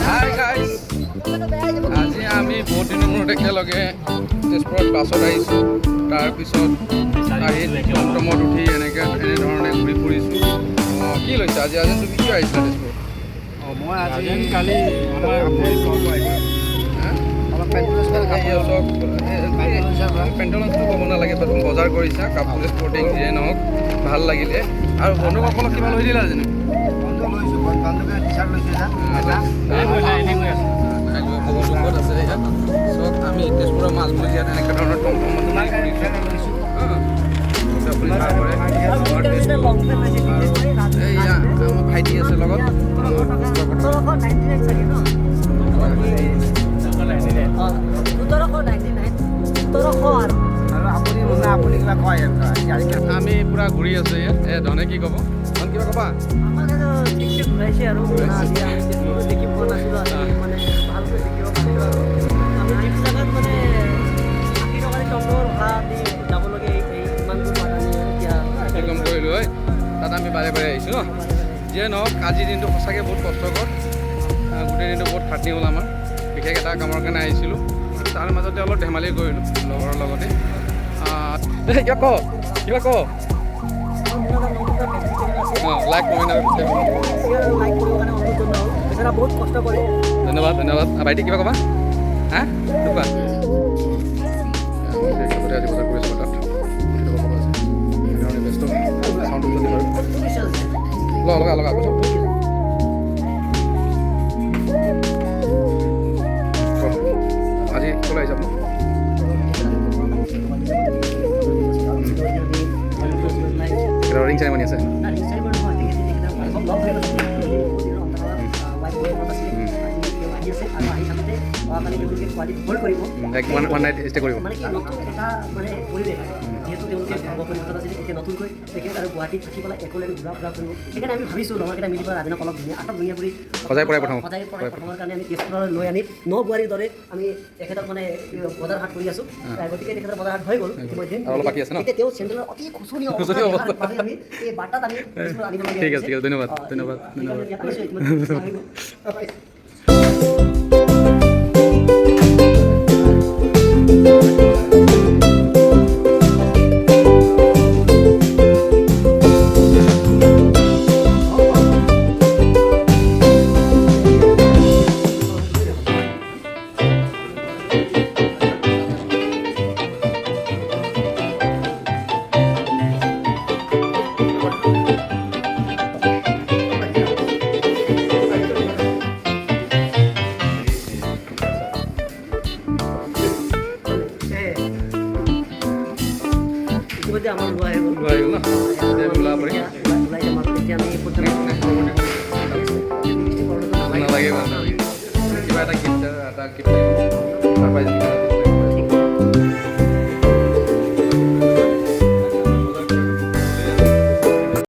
Hi guys, আজি আমি বহুত দিনৰ মূৰত একেলগে তেজপুৰত বাছত আহিছোঁ। তাৰপিছত আহি টমটমত উঠি এনেধৰণে ঘূৰি ফুৰিছোঁ। কি লৈছে আজি? আজি তুমি কিয় আহিছিলা তেজপুৰত? মই আজি কালি পেণ্টলঞ্চটো ক'ব নালাগে, তুমি বজাৰ কৰিছা, কাপোৰ স্পৰ্টিং যিয়ে নহওক ভাল লাগিলে। আৰু বন্ধুসকলক কিবা লৈ দিলা জানো? আমি তেজপুৰৰ মাজমজিয়াত এনেকুৱা ধৰণৰ টমটমত এয়া আমাৰ ভাইটি আছে লগত। আমি পুৰা ঘূৰি আছো ইয়াত। ধনে কি ক'ব? ধন কিবা ক'বা? একদম কৰিলোঁ হয়। তাত আমি বাৰে বাৰে আহিছোঁ ন। যিয়ে নহওক আজিৰ দিনটো সঁচাকৈ বহুত কষ্টকৰ। গোটেই দিনটো বহুত খাটনি হ'ল আমাৰ। বিশেষ এটা কামৰ কাৰণে আহিছিলোঁ। তাৰ মাজতে অলপ ধেমালি কৰিলোঁ লগৰৰ লগতে। কিবা ক কিবা ক লাইক কমেণ্ট বহুত কষ্ট কৰে। ধন্যবাদ ধন্যবাদ। ভাইটি কিবা ক'বা? হা কোৱা? আজি বজাৰ কৰি আছোঁ তাত ব্যস্ত লগা লগা আজি ক'লৈ আহিছে আপুনি? ৰিং চেৰেমনি আছে। ওৱান নাইট ষ্টে কৰিব। সজাই পৰাই প্ৰথমৰ কাৰণে আমি তেজপুৰলৈ লৈ আনি বোৱাৰীৰ দৰে আমি তেখেতক মানে বজাৰ হাট কৰি আছোঁ। গতিকে তেখেতৰ বজাৰ হাট হৈ গ'ল ইতিমধ্যে। এতিয়া তেওঁ চেণ্ট্ৰেলৰ অতি শোচনীয় আমি এই বাৰ্তাত আমি আনিব লাগে। ঠিক আছে ঠিক আছে, ধন্যবাদ ধন্যবাদ ধন্যবাদ। আমাৰ লোৱা হৈ গ'ল নালাগে কিবা এটা গিফ্ট